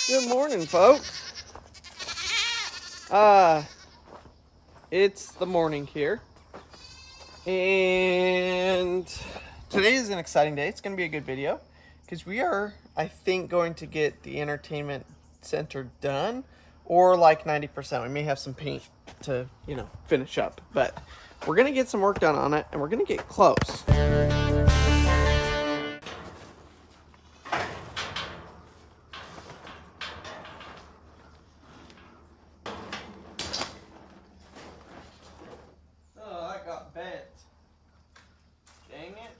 Good morning, folks. It's the morning here, and today is an exciting day. It's going to be a good video because we are, I think, going to get the entertainment center done, or like 90%. We may have some paint to, finish up, but we're going to get some work done on it, and we're going to get close. Bent. Dang it.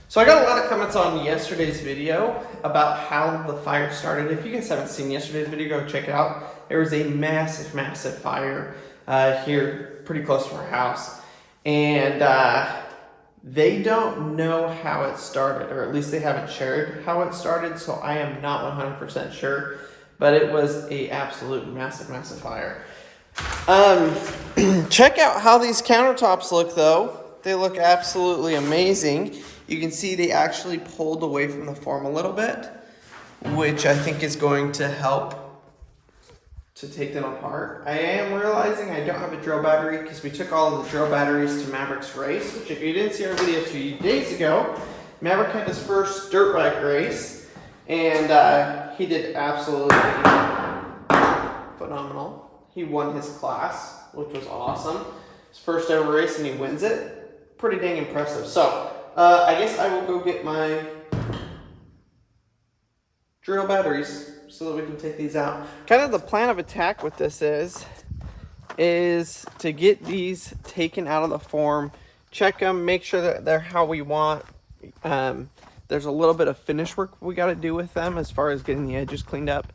So I got a lot of comments on yesterday's video about how the fire started. If you guys haven't seen yesterday's video, go check it out. There was a massive fire here pretty close to our house. And they don't know how it started, or at least they haven't shared how it started, so I am not 100% sure. But it was a absolute massive fire. Check out how these countertops look, though. They look absolutely amazing. You can see they actually pulled away from the form a little bit, which I think is going to help to take them apart. I am realizing I don't have a drill battery because we took all of the drill batteries to Maverick's race, which if you didn't see our video 2 days ago, Maverick had his first dirt bike race. And he did absolutely phenomenal. He won his class, which was awesome. His first ever race, and he wins it. Pretty dang impressive. So, I guess I will go get my drill batteries so that we can take these out. Kind of the plan of attack with this is to get these taken out of the form, check them, make sure that they're how we want. There's a little bit of finish work we got to do with them as far as getting the edges cleaned up,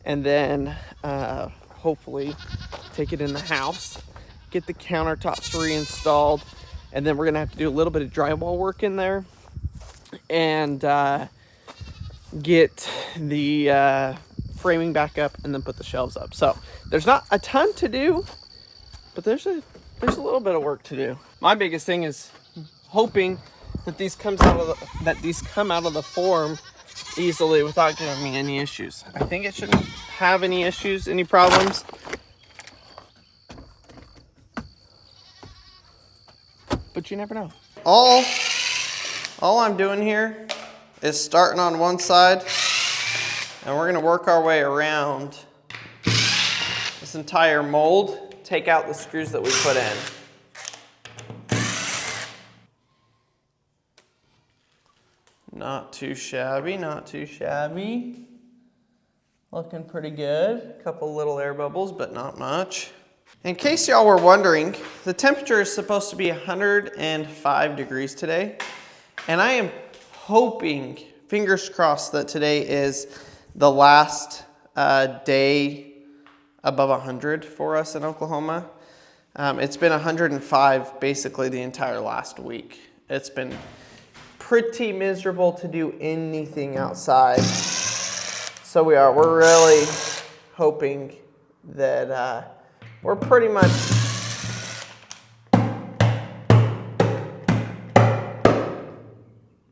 and then hopefully take it in the house, get the countertops reinstalled, and then we're gonna have to do a little bit of drywall work in there, and get the framing back up, and then put the shelves up. So there's not a ton to do, but there's a little bit of work to do. My biggest thing is hoping that these come out of the form easily without giving me any issues. I think it shouldn't have any issues, any problems. But you never know. All I'm doing here is starting on one side, and we're gonna work our way around this entire mold, take out the screws that we put in. Not too shabby, not too shabby. Looking pretty good. A couple little air bubbles, but not much. In case y'all were wondering, the temperature is supposed to be 105 degrees today. And I am hoping, fingers crossed, that today is the last day above 100 for us in Oklahoma. It's been 105 basically the entire last week. It's been pretty miserable to do anything outside. So we're really hoping that we're pretty much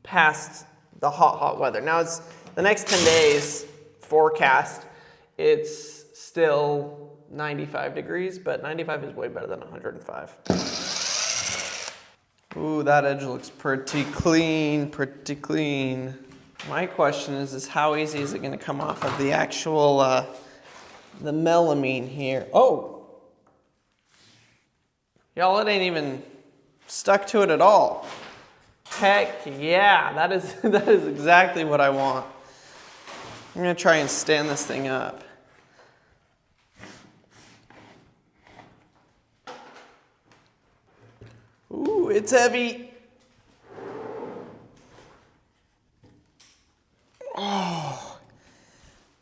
past the hot weather. Now it's the next 10 days forecast. It's still 95 degrees, but 95 is way better than 105. Ooh, that edge looks pretty clean, pretty clean. My question is how easy is it gonna come off of the actual, the melamine here? Oh! Y'all, it ain't even stuck to it at all. Heck yeah, that is exactly what I want. I'm gonna try and stand this thing up. Ooh, it's heavy. Oh,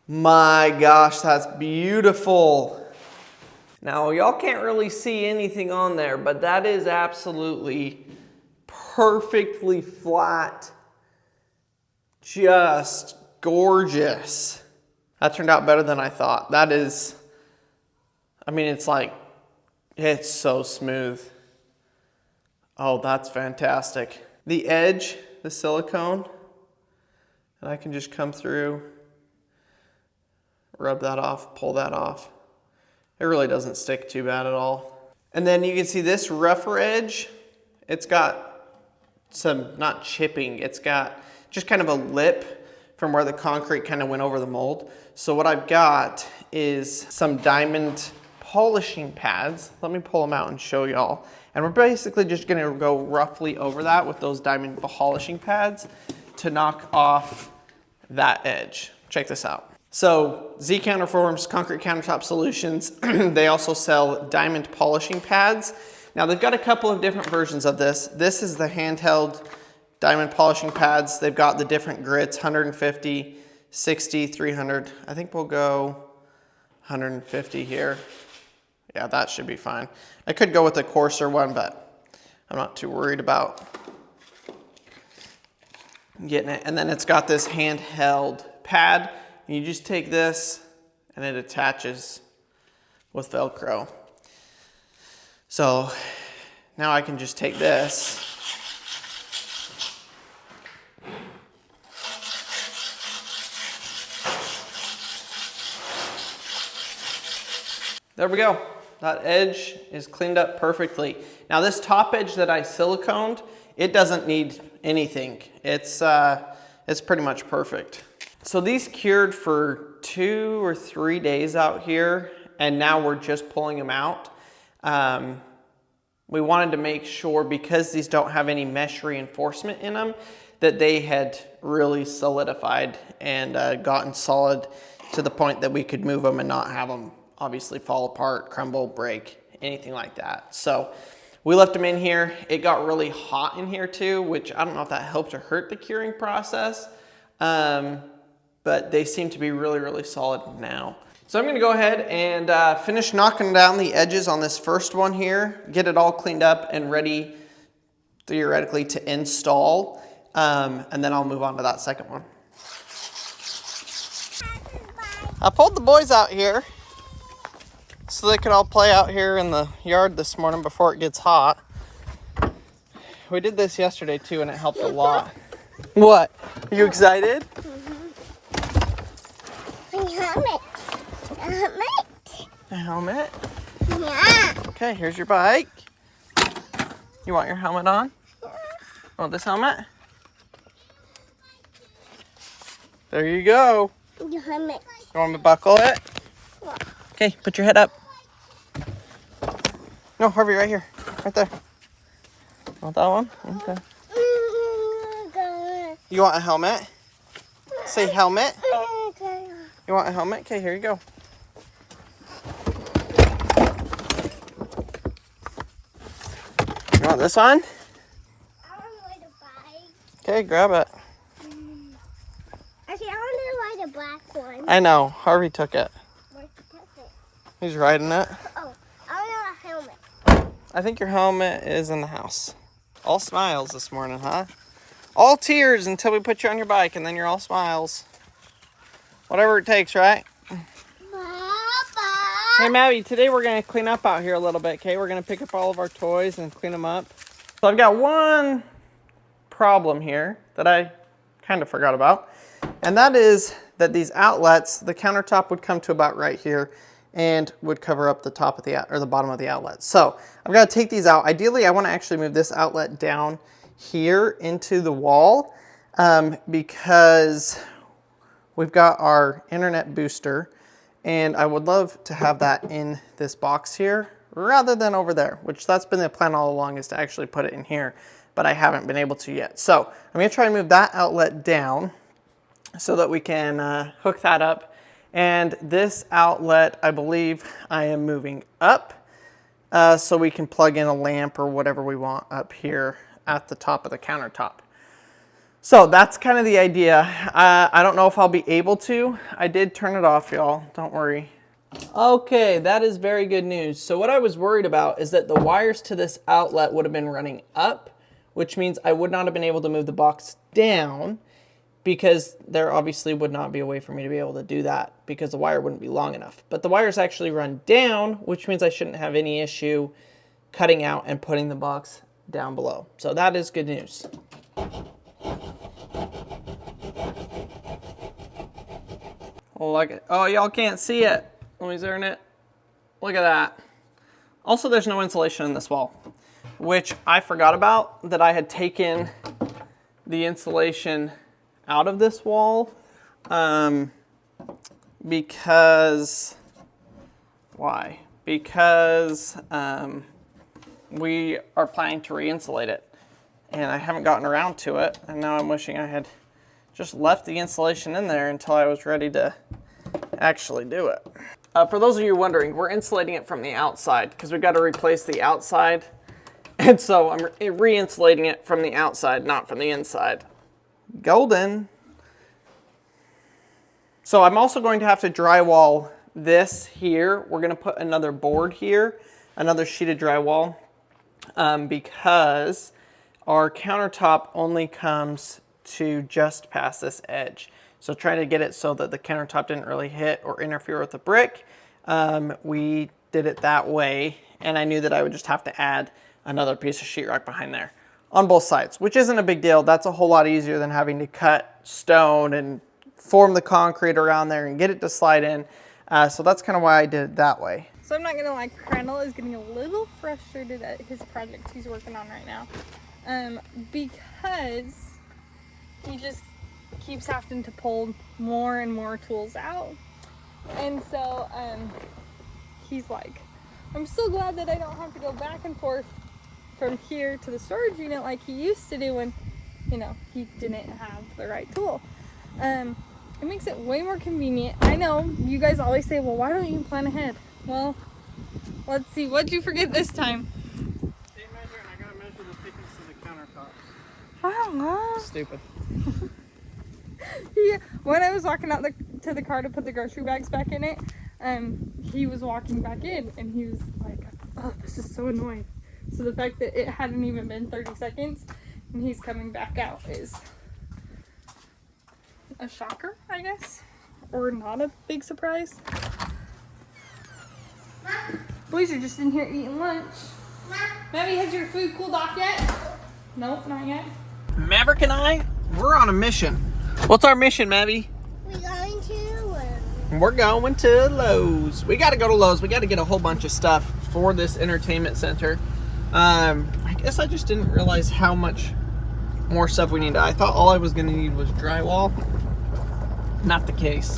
my gosh, that's beautiful. Now, y'all can't really see anything on there, but that is absolutely perfectly flat. Just gorgeous. That turned out better than I thought. That is, I mean, it's so smooth. Oh, that's fantastic. The edge the silicone, and I can just come through, rub that off, pull that off. It really doesn't stick too bad at all. And then you can see this rougher edge, it's got some, not chipping, it's got just kind of a lip from where the concrete kind of went over the mold. So what I've got is some diamond polishing pads. Let me pull them out and show y'all. And we're basically just gonna go roughly over that with those diamond polishing pads to knock off that edge. Check this out. So Z Counterforms Concrete Countertop Solutions, they also sell diamond polishing pads. Now they've got a couple of different versions of this. This is the handheld diamond polishing pads. They've got the different grits, 150, 60, 300. I think we'll go 150 here. Yeah, that should be fine. I could go with a coarser one, but I'm not too worried about getting it. And then it's got this handheld pad. You just take this and it attaches with Velcro. So now I can just take this there we go. That edge is cleaned up perfectly. Now this top edge that I siliconed, it doesn't need anything. It's pretty much perfect. So these cured for 2 or 3 days out here, and now we're just pulling them out. We wanted to make sure, because these don't have any mesh reinforcement in them, that they had really solidified and gotten solid to the point that we could move them and not have them obviously fall apart, crumble, break, anything like that. So we left them in here. It got really hot in here too, which I don't know if that helped or hurt the curing process. But they seem to be really, really solid now. So I'm gonna go ahead and finish knocking down the edges on this first one here, get it all cleaned up and ready theoretically to install, and then I'll move on to that second one. I pulled the boys out here so they could all play out here in the yard this morning before it gets hot. We did this yesterday too, and it helped a lot. What? Are you excited? Helmet. A helmet? Yeah. Okay, here's your bike. You want your helmet on? Want this helmet? There you go. Your helmet. You want me to buckle it? Okay, put your head up. No, Harvey, right here. Right there. Want that one? Okay. You want a helmet? Say helmet. You want a helmet? Okay, here you go. You want this one? I want to ride a bike. Okay, grab it. Actually, I want to ride a black one. I know. Harvey took it. Where's the ticket? He's riding it. Oh, I want a helmet. I think your helmet is in the house. All smiles this morning, huh? All tears until we put you on your bike, and then you're all smiles. Whatever it takes, right? Hey, Maddie, today we're going to clean up out here a little bit, okay? We're going to pick up all of our toys and clean them up. So I've got one problem here that I kind of forgot about, and that is that these outlets, the countertop would come to about right here and would cover up the top of the bottom of the outlet. So I've got to take these out. Ideally, I want to actually move this outlet down here into the wall because we've got our internet booster, and I would love to have that in this box here rather than over there, which that's been the plan all along, is to actually put it in here, but I haven't been able to yet. So I'm going to try and move that outlet down so that we can hook that up. And this outlet, I believe I am moving up so we can plug in a lamp or whatever we want up here at the top of the countertop. So that's kind of the idea. I don't know if I'll be able to. I did turn it off, y'all. Don't worry. Okay, that is very good news. So what I was worried about is that the wires to this outlet would have been running up, which means I would not have been able to move the box down, because there obviously would not be a way for me to be able to do that because the wire wouldn't be long enough. But the wires actually run down, which means I shouldn't have any issue cutting out and putting the box down below. So that is good news. Look, oh, y'all can't see it. Let me zoom it. Look at that. Also, there's no insulation in this wall, which I forgot about, that I had taken the insulation out of this wall because, why? Because we are planning to re-insulate it, and I haven't gotten around to it, and now I'm wishing I had just left the insulation in there until I was ready to actually do it. For those of you wondering, we're insulating it from the outside because we've got to replace the outside. And so I'm re-insulating it from the outside, not from the inside. Golden. So I'm also going to have to drywall this here. We're going to put another board here, another sheet of drywall, because our countertop only comes to just past this edge. So trying to get it so that the countertop didn't really hit or interfere with the brick, we did it that way, and I knew that I would just have to add another piece of sheetrock behind there on both sides, which isn't a big deal. That's a whole lot easier than having to cut stone and form the concrete around there and get it to slide in. So that's kind of why I did it that way. So I'm not gonna lie, Crandall is getting a little frustrated at his project he's working on right now, because he just keeps having to pull more and more tools out. And so he's like, I'm so glad that I don't have to go back and forth from here to the storage unit like he used to do when, you know, he didn't have the right tool. It makes it way more convenient. I know you guys always say, well, why don't you plan ahead? Well, let's see, what'd you forget this time? Tape measure, and I gotta measure the thickness of the countertop. I don't know. Stupid. Yeah, when I was walking out to the car to put the grocery bags back in it, he was walking back in, and he was like, oh, this is so annoying. So the fact that it hadn't even been 30 seconds and he's coming back out is a shocker, I guess, or not a big surprise. Boys are just in here eating lunch. Maddie, has your food cooled off yet? Nope, not yet. Maverick and I, we're on a mission. What's our mission, Mavie? We're going to Lowe's. We're going to Lowe's. We got to go to Lowe's. We got to get a whole bunch of stuff for this entertainment center. I guess I just didn't realize how much more stuff we need. I thought all I was going to need was drywall. Not the case.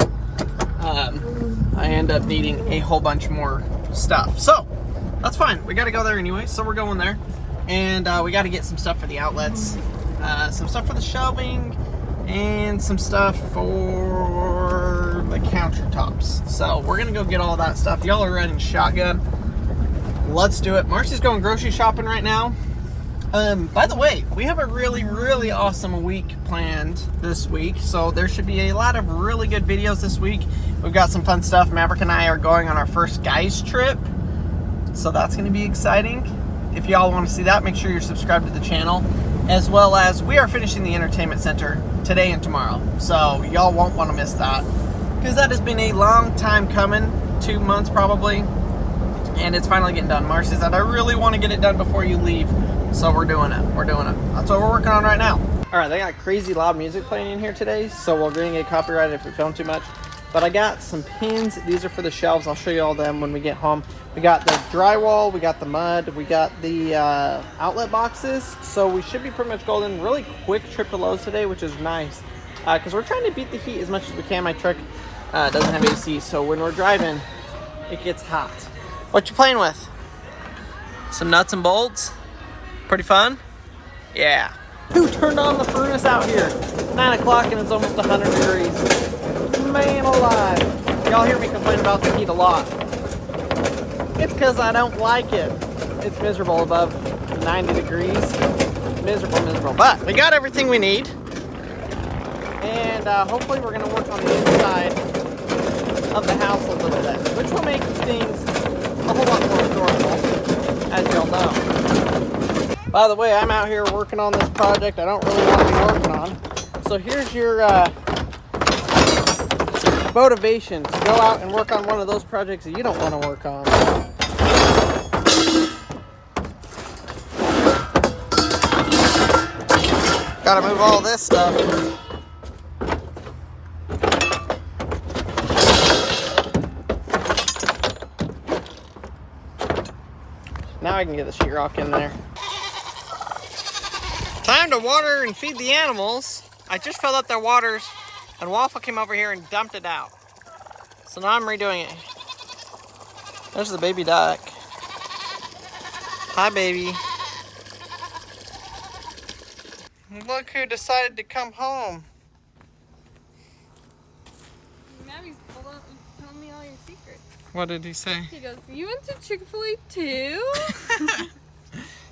I end up needing a whole bunch more stuff. So, that's fine. We got to go there anyway, so we're going there. And we got to get some stuff for the outlets, some stuff for the shelving, and some stuff for the countertops. So we're gonna go get all that stuff. Y'all are riding shotgun. Let's do it. Marcy's going grocery shopping right now. By the way, we have a really, really awesome week planned this week. So there should be a lot of really good videos this week. We've got some fun stuff. Maverick and I are going on our first guys trip. So that's gonna be exciting. If y'all want to see that, make sure you're subscribed to the channel, as well as we are finishing the entertainment center today and tomorrow. So y'all won't want to miss that, because that has been a long time coming, 2 months probably, and it's finally getting done. Marcy said, I really want to get it done before you leave, so we're doing it. We're doing it. That's what we're working on right now. All right, they got crazy loud music playing in here today, so we're going to get copyrighted if we film too much. But I got some pins. These are for the shelves. I'll show you all them when we get home. We got the drywall, we got the mud, we got the outlet boxes. So we should be pretty much golden. Really quick trip to Lowe's today, which is nice, because we're trying to beat the heat as much as we can. My truck doesn't have AC, so when we're driving, it gets hot. What you playing with? Some nuts and bolts? Pretty fun? Yeah. Who turned on the furnace out here? 9 o'clock and it's almost 100 degrees. Man alive. Y'all hear me complain about the heat a lot. It's because I don't like it. It's miserable above 90 degrees. Miserable, miserable. But we got everything we need. And hopefully we're going to work on the inside of the house a little bit, which will make things a whole lot more enjoyable, as y'all know. By the way, I'm out here working on this project I don't really want to be working on. So here's your motivation to go out and work on one of those projects that you don't want to work on. Gotta move all this stuff. I can get the sheetrock in there. Time to water and feed the animals. I just filled up their waters and Waffle came over here and dumped it out. So now I'm redoing it. There's the baby duck. Hi, baby. Look who decided to come home. Maddie's telling me all your secrets. What did he say? He goes, you went to Chick-fil-A too?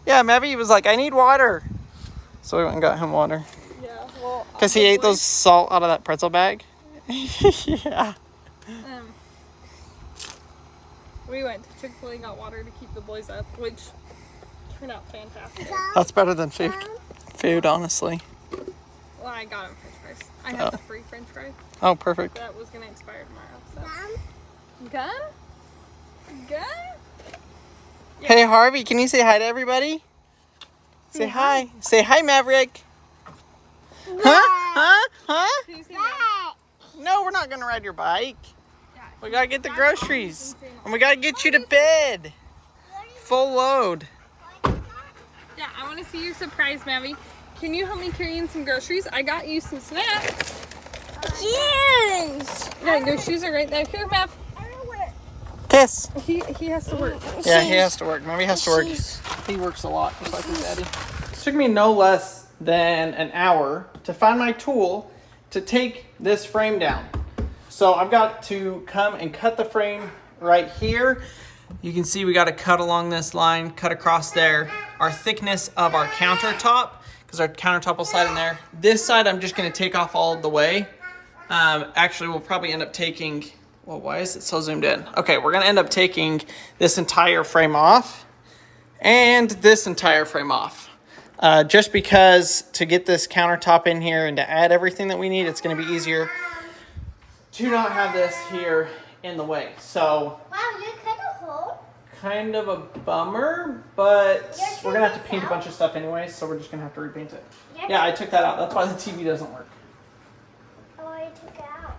Yeah, Mevy was like, I need water. So we went and got him water. Yeah, well. Because he ate those salt out of that pretzel bag. Yeah. We went to Chick-fil-A, got water to keep the boys up, which turned out fantastic. That's better than food, honestly. Well, I got him french fries. I had the free french fries. Oh, perfect. That was going to expire tomorrow, so. Gun? Gun? Yeah. Hey, Harvey, can you say hi to everybody? Say hi. Say hi, Maverick. Huh? Can you say hi? No, we're not going to ride your bike. Yeah. We got to get the groceries. And we got to get you to bed. Full load. Yeah, I want to see your surprise, Mavi. Can you help me carry in some groceries? I got you some snacks. Shoes. Yeah, your shoes are right there. Here, Mav. Kiss. He has to work. Yeah, he has to work. Mommy has to work. He works a lot, just like his daddy. It took me no less than an hour to find my tool to take this frame down. So I've got to come and cut the frame right here. You can see we got to cut along this line, cut across there. Our thickness of our countertop, because our countertop will slide in there. This side I'm just going to take off all the way. Actually, we'll probably end up taking... Well, why is it so zoomed in? Okay, we're gonna end up taking this entire frame off and this entire frame off. Just because to get this countertop in here and to add everything that we need, it's gonna be easier to not have this here in the way. So, Wow, you cut a hole? kind of a bummer, but we're gonna have to paint a bunch of stuff anyway, so we're just gonna have to repaint it. Yeah, I took that out. That's why the TV doesn't work. Oh, I took it out.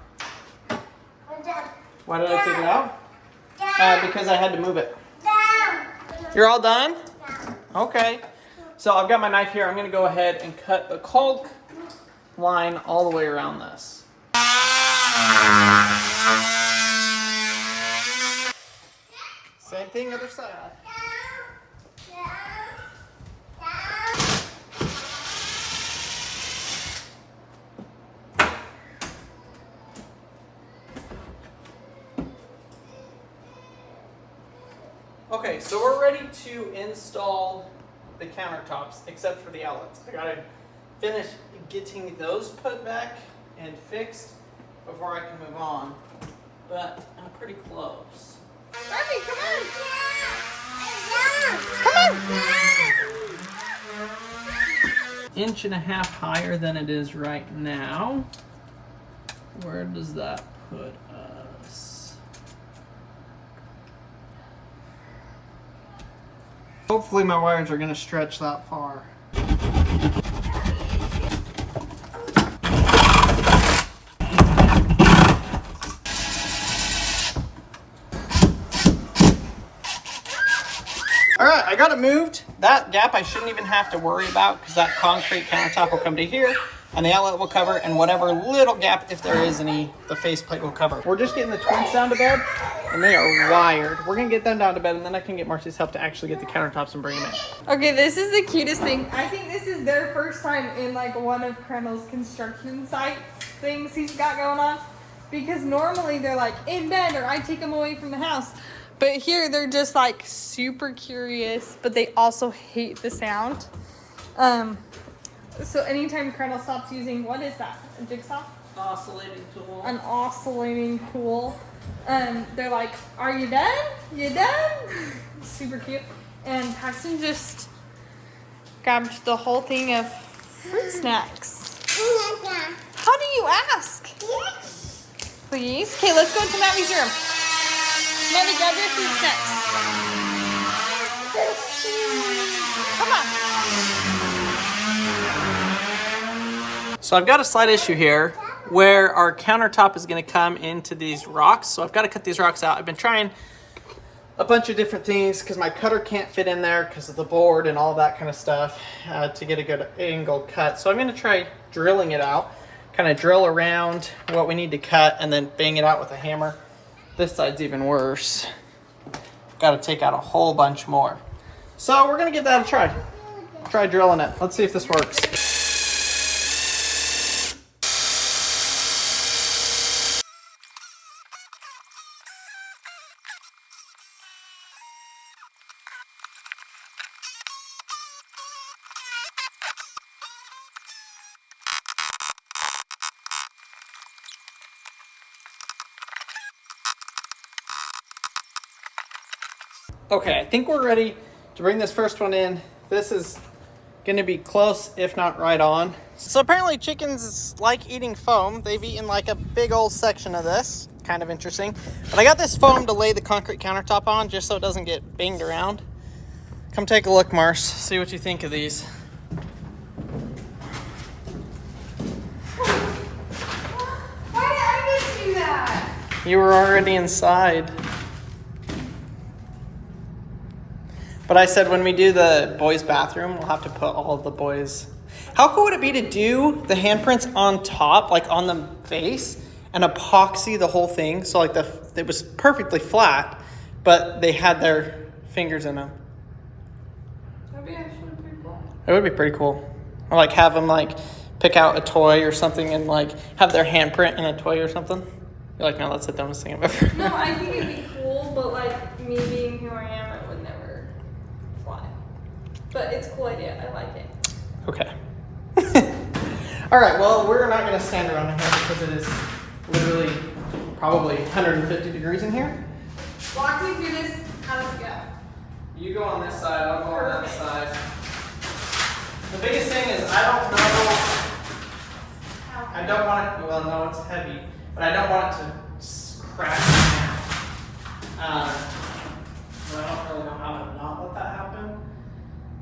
Why did I take it out? Because I had to move it. Down. You're all done? Down. Okay. So I've got my knife here. I'm going to go ahead and cut the caulk line all the way around this. Same thing, other side. Okay, so we're ready to install the countertops, except for the outlets. I gotta finish getting those put back and fixed before I can move on, but I'm pretty close. Barbie, come on! Come on! Inch and a half higher than it is right now. Where does that put us? Hopefully my wires are going to stretch that far. Alright, I got it moved. That gap I shouldn't even have to worry about because that concrete countertop will come to here and the outlet will cover, and whatever little gap, if there is any, the faceplate will cover. We're just getting the twins down to bed and they are wired. We're going to get them down to bed and then I can get Marcy's help to actually get the countertops and bring them in. Okay, this is the cutest thing. I think this is their first time in like one of Crennel's construction sites things he's got going on. Because normally they're like in bed or I take them away from the house. But here they're just like super curious, but they also hate the sound. So anytime Crennel stops using, what is that? A jigsaw? Oscillating tool. An oscillating tool. They're like, are you done? You done? Super cute. And Paxton just grabbed the whole thing of fruit snacks. How do you ask? Yes. Please? Okay, let's go to Maddie's room. Maddie, grab your fruit snacks. Come on. So I've got a slight issue here where our countertop is going to come into these rocks. So I've got to cut these rocks out. I've been trying a bunch of different things because my cutter can't fit in there because of the board and all that kind of stuff to get a good angle cut. So I'm going to try drilling it out, kind of drill around what we need to cut and then bang it out with a hammer. This side's even worse. Got to take out a whole bunch more. So we're going to give that a try. Try drilling it. Let's see if this works. Okay, I think we're ready to bring this first one in. This is gonna be close, if not right on. So apparently chickens like eating foam. They've eaten like a big old section of this. Kind of interesting. But I got this foam to lay the concrete countertop on just so it doesn't get banged around. Come take a look, Mars. See what you think of these. Why did I just do that? You were already inside. But I said when we do the boys' bathroom, we'll have to put all of the boys. How cool would it be to do the handprints on top, like on the face, and epoxy the whole thing? So like it was perfectly flat, but they had their fingers in them. That'd be actually pretty cool. It would be pretty cool. Or like have them like pick out a toy or something and like have their handprint in a toy or something. You're like, no, that's the dumbest thing I've ever. No, I think it'd be cool, but like me being who I am, it would never fly. But it's a cool idea. I like it. Okay. All right, well, we're not going to stand around in here because it is literally probably 150 degrees in here. Walk me through this. How does it go? You go on this side, I'll go on that Perfect. side. The biggest thing is I don't want it, well, no, it's heavy, but I don't want it to crash down. But I don't really know how to not let that happen.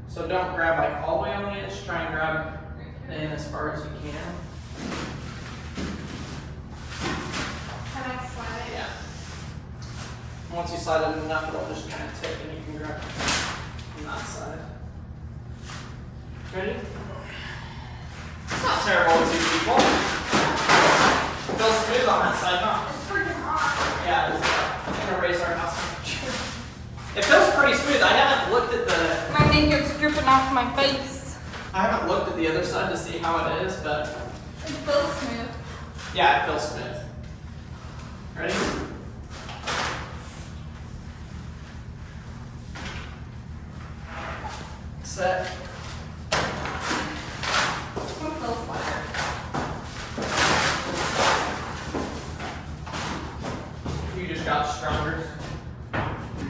So don't grab like all the way on the edge, try and grab in as far as you can. Can I slide it? Yeah. Once you slide it enough, it'll just kind of tip and you can grab from that side. Ready? It's not terrible with these people. It feels smooth on that side, huh? It's freaking hot. Yeah, it is. I'm gonna raise our house temperature. It feels pretty smooth. I haven't looked at the. My makeup's dripping off my face. I haven't looked at the other side to see how it is, but It feels smooth. yeah, it feels smooth. Ready? Set. It feels lighter. You just got stronger.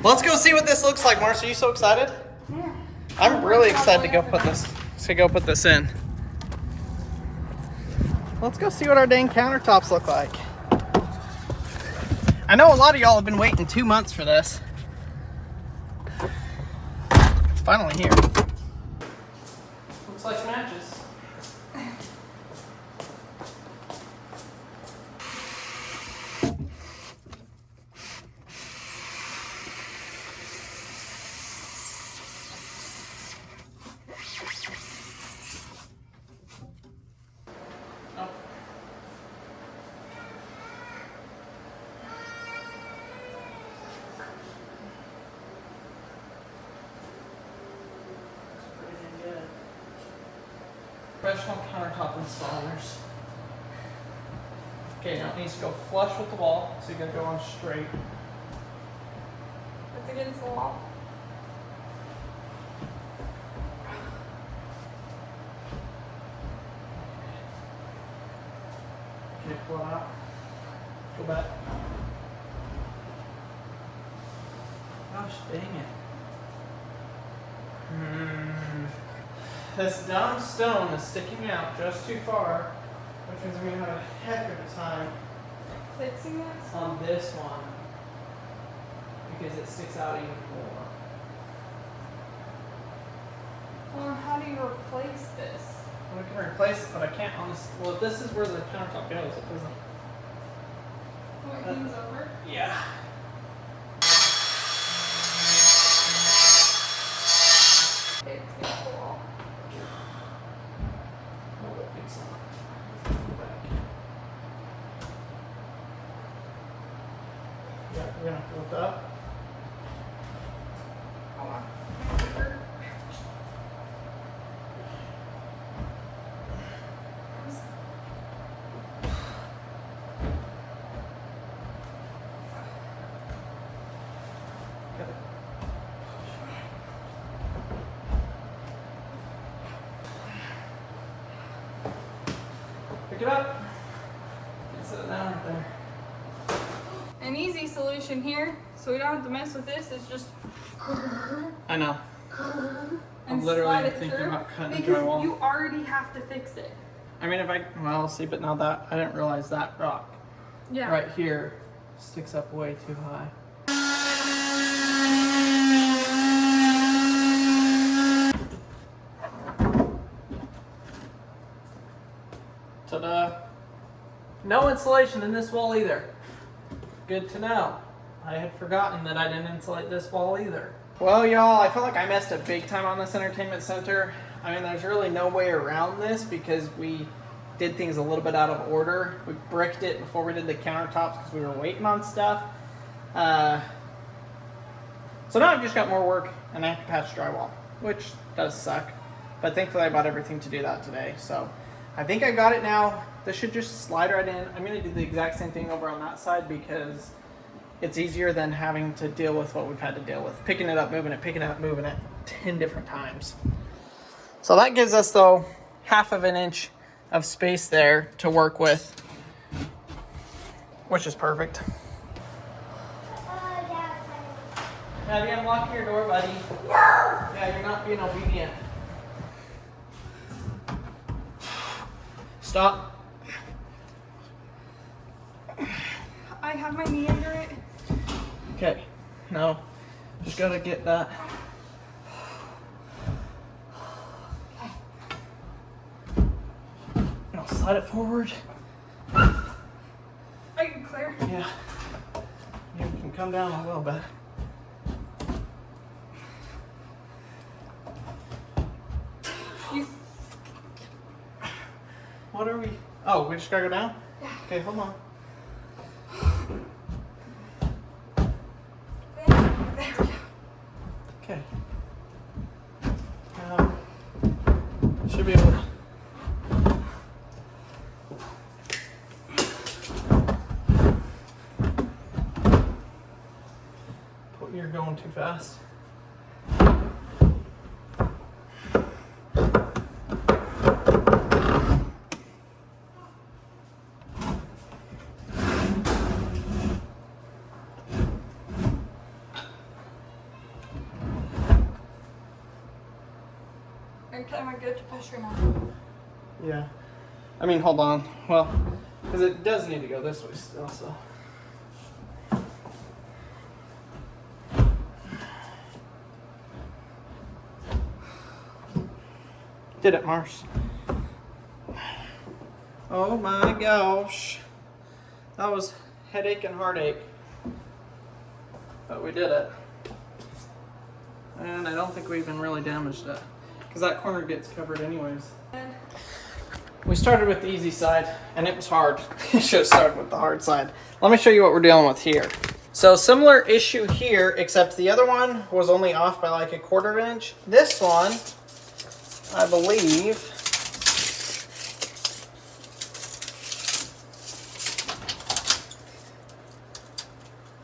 Let's go see what this looks like, Marcia. Are you so excited? Yeah. I'm really excited to go put this in. Let's go see what our dang countertops look like. I know a lot of y'all have been waiting 2 months for this. It's finally here. Looks like matches. Professional countertop installers. Okay, now it needs to go flush with the wall, so you gotta go on straight. It's against the wall. Okay, pull it out. Go back. Gosh dang it. This dumb stone is sticking out just too far, which means I'm gonna have a heck of a time Fixing it? on this one because it sticks out even more. Well, how do you replace this? Well, we can replace it, but I can't on this. Well, this is where the countertop goes. It doesn't. What leans over? Yeah. You're gonna have to lift it up. Hold on. Pick it up. Set it down right there. An easy solution here, so we don't have to mess with this, is just I know. and I'm literally slide it thinking through, about cutting because drywall. you already have to fix it. I mean, well, see, but now that, I didn't realize that rock Yeah. right here sticks up way too high. Ta-da. No insulation in this wall either. Good to know. I had forgotten that I didn't insulate this wall either. Well, y'all, I feel like I messed up big time on this entertainment center. I mean, there's really no way around this because we did things a little bit out of order. We bricked it before we did the countertops because we were waiting on stuff. So now I've just got more work and I have to patch drywall, which does suck. But thankfully I bought everything to do that today. So I think I got it now. This should just slide right in. I'm going to do the exact same thing over on that side because it's easier than having to deal with what we've had to deal with. Picking it up, moving it, picking it up, moving it 10 different times. So that gives us, though, 1/2 inch of space there to work with, which is perfect. Have you unlocked your door, buddy? No! Yeah, you're not being obedient. Stop. I have my knee under it. Okay, now just gotta get that. Now slide it forward. Are you clear? Yeah. You can come down a little bit. You, What are we? Oh, we just gotta go down? Yeah. Okay, hold on. there we go. Okay. Should be able to. You're going too fast. Okay, am I good to push or not? Yeah. I mean, hold on. Well, because it does need to go this way still, so. Did it, Mars? Oh my gosh. That was headache and heartache. But we did it. And I don't think we even really damaged it. Because that corner gets covered anyways. We started with the easy side, and it was hard. Should have started with the hard side. Let me show you what we're dealing with here. So similar issue here, except the other one was only off by like 1/4 inch. This one, I believe,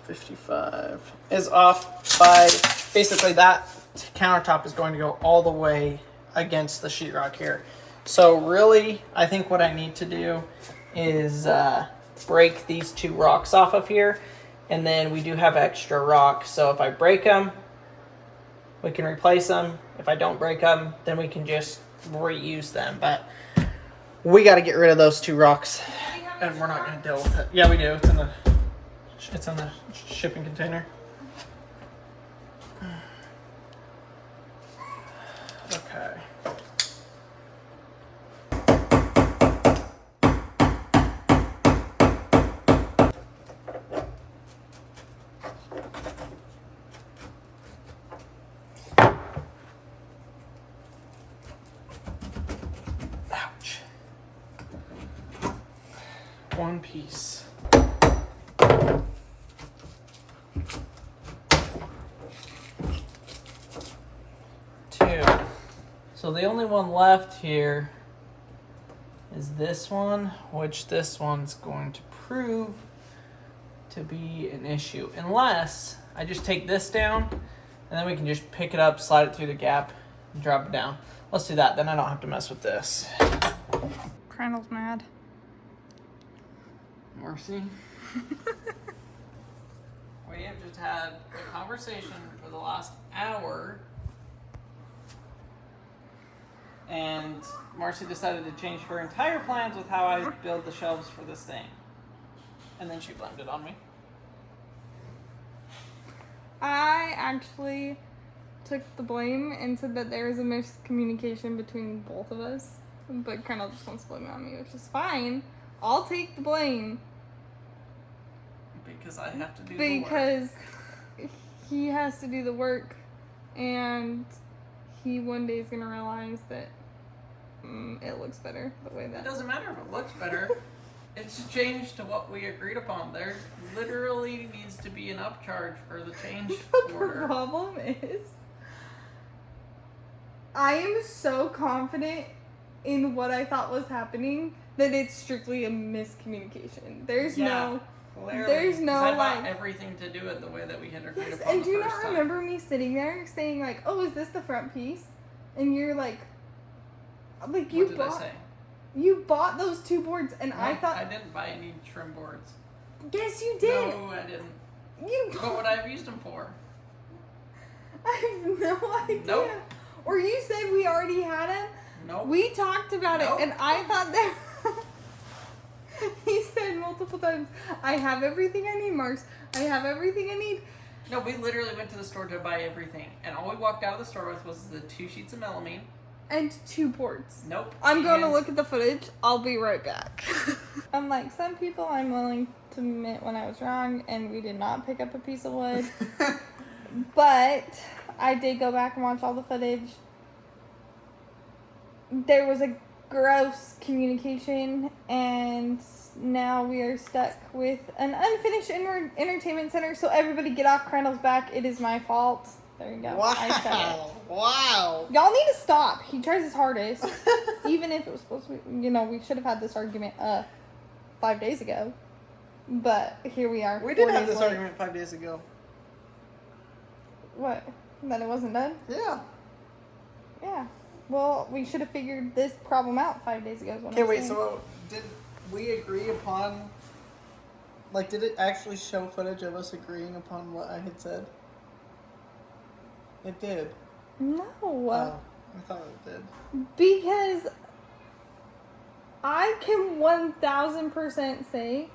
$55 is off by basically that countertop is going to go all the way against the sheetrock here. So really, I think what I need to do is break these 2 rocks off of here, and then we do have extra rock. So if I break them, we can replace them. If I don't break them, then we can just reuse them. But we got to get rid of those 2 rocks, and we're not going to deal with it. Yeah, we do. It's in the shipping container. Okay. Ouch. One piece. So the only one left here is this one, which this one's going to prove to be an issue. Unless I just take this down, and then we can just pick it up, slide it through the gap, and drop it down. Let's do that, then I don't have to mess with this. Crandall's mad. Mercy. We have just had a conversation for the last hour, and Marcy decided to change her entire plans with how I build the shelves for this thing. And then she blamed it on me. I actually took the blame and said that there was a miscommunication between both of us. But Colonel just wants to blame it on me, which is fine. I'll take the blame. Because I have to do the work. Because he has to do the work. And he one day is going to realize that it looks better the way that... It doesn't matter if it looks better. It's changed to what we agreed upon. There literally needs to be an upcharge for the change order. The problem is, I am so confident in what I thought was happening that it's strictly a miscommunication. There's no, I like bought everything to do it the way that we had agreed yes, upon. and the do you first not time. remember me sitting there saying like, "Oh, is this the front piece?" And you're like you What did I say? You bought those two boards, and No, I thought I didn't buy any trim boards. yes, you did. No, I didn't. You What would I have used them for? I have no idea. Nope. Or you said we already had them. Nope. We talked about Nope. it, and I thought that he said multiple times, "I have everything I need, Mars. I have everything I need." No, we literally went to the store to buy everything, and all we walked out of the store with was the 2 sheets of melamine. And 2 boards. Nope. I'm going to And- look at the footage. I'll be right back. Unlike some people, I'm willing to admit when I was wrong, and we did not pick up a piece of wood. But I did go back and watch all the footage. There was a gross communication, and now we are stuck with an unfinished entertainment center. So everybody get off Crandall's back. It is my fault. There you go. I said it. Wow. Y'all need to stop. He tries his hardest. Even if it was supposed to be, we should have had this argument 5 days ago. But here we are. We 4 did have days this late. argument 5 days ago. What? That it wasn't done? Yeah. Yeah. Well, we should have figured this problem out 5 days ago. Okay, wait, so did we agree upon, did it actually show footage of us agreeing upon what I had said? It did. No. Oh, I thought it did. Because I can 1000% say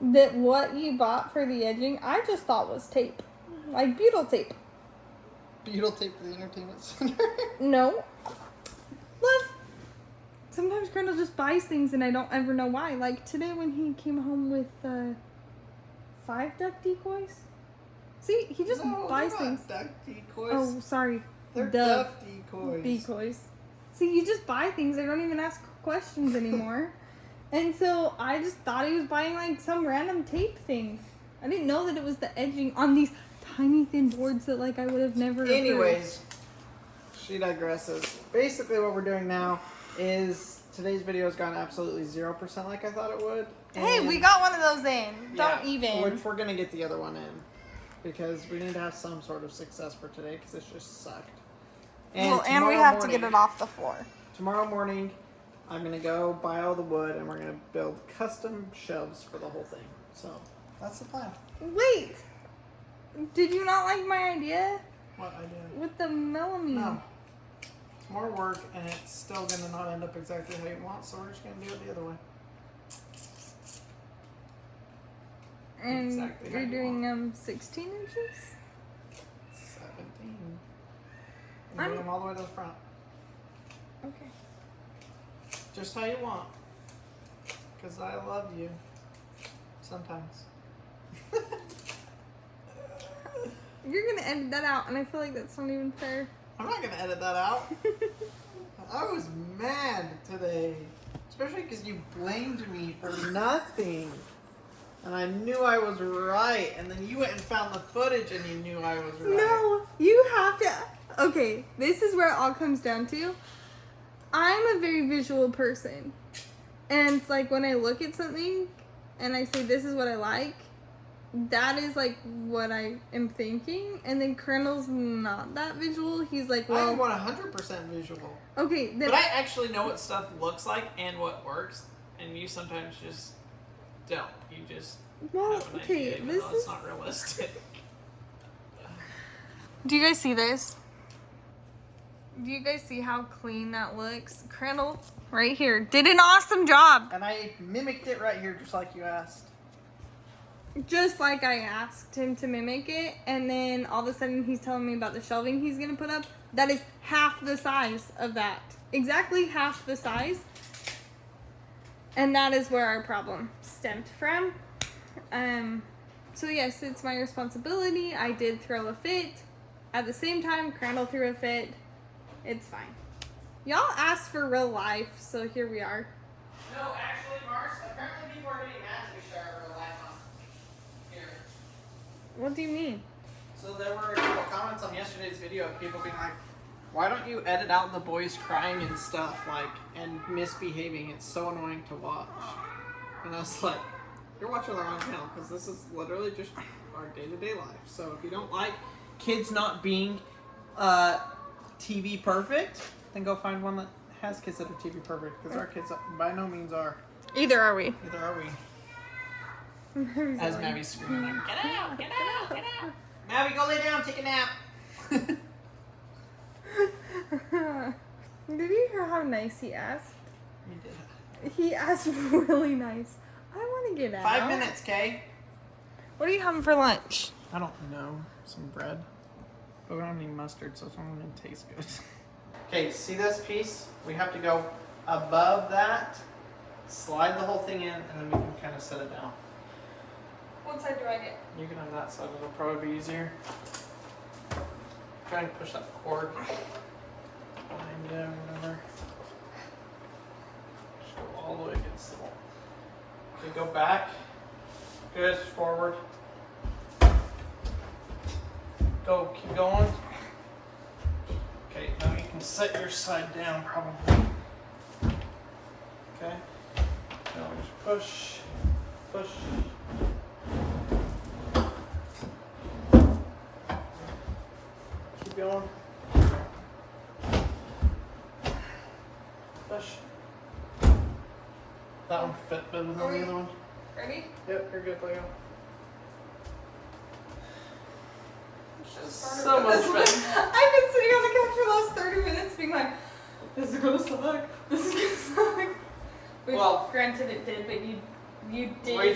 that what you bought for the edging, I just thought was tape. Like butyl tape. Butyl tape for the entertainment center. No. Love. Sometimes Crandall just buys things and I don't ever know why. Like today when he came home with 5 duck decoys. See, he just buys things. Duck decoys. Oh, sorry. They're Duck duck decoys. decoys. See, you just buy things. I don't even ask questions anymore. And so I just thought he was buying some random tape thing. I didn't know that it was the edging on these tiny thin boards that I would have never Anyways, she digresses. Basically what we're doing now is today's video has gone absolutely 0% like I thought it would. Hey, And we got one of those in. yeah, Don't even. Which we're going to get the other one in. Because we need to have some sort of success for today because it's just sucked. And we tomorrow have to morning- get it off the floor. Tomorrow morning, I'm going to go buy all the wood and we're going to build custom shelves for the whole thing. So, that's the plan. Wait. Did you not like my idea? What I did. With the melamine? No. It's more work and it's still going to not end up exactly how you want, so we're just going to do it the other way. And Exactly how you're you doing 16 inches? 17. And I'm- bring them all the way to the front. Okay. Just how you want. Because I love you. Sometimes. You're gonna edit that out, and I feel like that's not even fair. I'm not going to edit that out. I was mad today. Especially because you blamed me for nothing. And I knew I was right. And then you went and found the footage and you knew I was right. No, you have to. Okay, this is where it all comes down to. I'm a very visual person. And it's like when I look at something and I say this is what I like, that is like what I am thinking. And then Crandall's not that visual. He's like, well, I'm 100% visual. okay, then But I actually know what stuff looks like and what works, and you sometimes just don't. You just well, have an okay, idea, even this though is. it's not realistic. Do you guys see this? Do you guys see how clean that looks? Crandall, right here, did an awesome job. And I mimicked it right here, just like you asked. Just like I asked him to mimic it, and then all of a sudden he's telling me about the shelving he's gonna put up. That is half the size of that. Exactly half the size. And that is where our problem stemmed from. So yes, it's my responsibility. I did throw a fit. At the same time, Crandall threw a fit. It's fine. Y'all asked for real life, so here we are. No, actually, Mars, apparently people are getting mad that we share our life on here. What do you mean? So there were a couple comments on yesterday's video of people being like, why don't you edit out the boys crying and stuff, like, and misbehaving? It's so annoying to watch. And I was like, you're watching the wrong channel, because this is literally just our day-to-day life. So if you don't like kids not being TV perfect, then go find one that has kids that are TV perfect, because our kids by no means are. Either are we. Neither are we. As Mavi's screaming, like, get out, get out, get out. Mavi, go lay down, take a nap. Did you hear how nice he asked? You did. He asked really nice. I want to get out. 5 minutes, Kay. What are you having for lunch? I don't know. Some bread. But we don't have any mustard, so it's not going to taste good. Okay, see this piece? We have to go above that, slide the whole thing in, and then we can kind of set it down. What side do I get? You can have that side, it'll probably be easier. Try and push that cord behind you or whatever. Just go all the way against the wall. Okay, go back. Good, forward. Go, keep going. Okay, now you can set your side down probably. Okay. Now we just push, push. Keep going. Push. That one fit better than the other one. Ready? Yep, you're good, Leo. So So much fun. I've been sitting on the couch for the last 30 minutes being like, this is gonna suck. This is gonna suck. Which, Well, granted it did, but you did. I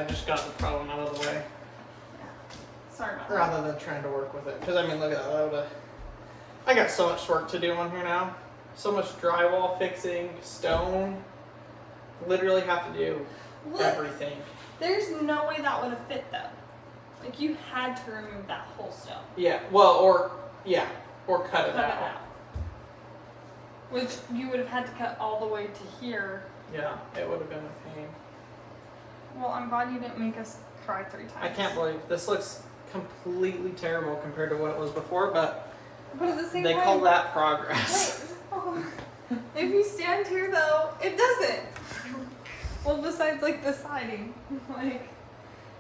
just got the problem out of the way. Sorry about that. Rather than trying to work with it. Because I mean, look at that. I got so much work to do on here now. So much drywall fixing, stone. Literally have to do Look, everything. there's no way that would have fit though. Like you had to remove that whole stone. Yeah, well, or cut it Cut out. it out. Which you would have had to cut all the way to here. Yeah, it would have been a pain. Well, I'm glad you didn't make us try 3 times. I can't believe this looks completely terrible compared to what it was before, but But at the same they time, call that progress. Wait. Oh. If you stand here though, it doesn't. Well, besides like the siding, like.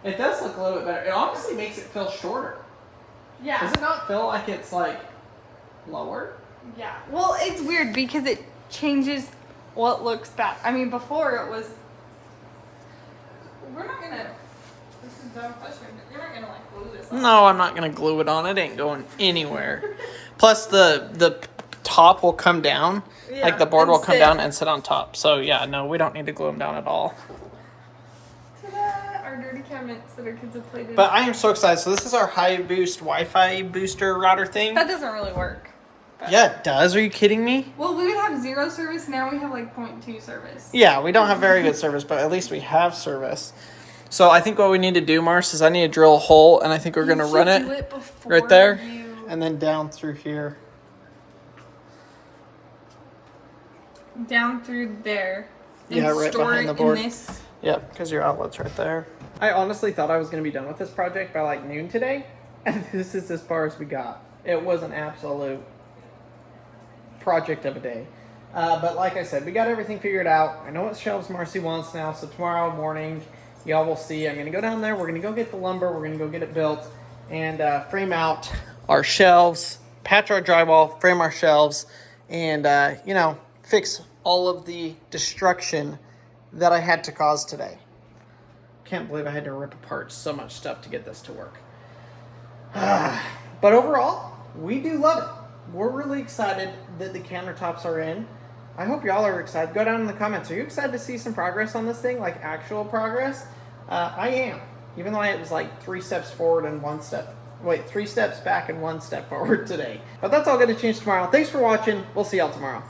It does look a little bit better. It honestly makes it feel shorter. Yeah. Does it not feel like it's like lower? Yeah. Well, it's weird because it changes what looks back. I mean, before it was. We're not gonna. This is a dumb question, but you're not gonna like glue this on. No, I'm not gonna glue it on. It ain't going anywhere. Plus, the top will come down. Yeah, Like the board and will come sit. down and sit on top. So yeah, no, we don't need to glue them down at all. Ta-da! Our dirty cabinets that our kids have played in. But I am so excited. So this is our high boost Wi-Fi booster router thing. That doesn't really work. Yeah, it does. Are you kidding me? Well, we would have 0 service. Now we have like 0.2 service. Yeah, we don't have very good service, but at least we have service. So I think what we need to do, Mars, is I need to drill a hole, and I think we're going to run it right there, and then down through here. Down through there. And Yeah, right store behind it the board. In this. Yep, because your outlet's right there. I honestly thought I was going to be done with this project by like noon today, and this is as far as we got. It was an absolute project of a day. But like I said, we got everything figured out. I know what shelves Marcy wants now, so tomorrow morning, y'all will see. I'm going to go down there. We're going to go get the lumber. We're going to go get it built and frame out our shelves, patch our drywall, frame our shelves, and, fix all of the destruction that I had to cause today. Can't believe I had to rip apart so much stuff to get this to work. But overall, we do love it. We're really excited that the countertops are in. I hope y'all are excited. Go down in the comments. Are you excited to see some progress on this thing, like actual progress? I am. Even though it was like 3 steps forward and 3 steps back and 1 step forward today. But that's all going to change tomorrow. Thanks for watching. We'll see y'all tomorrow.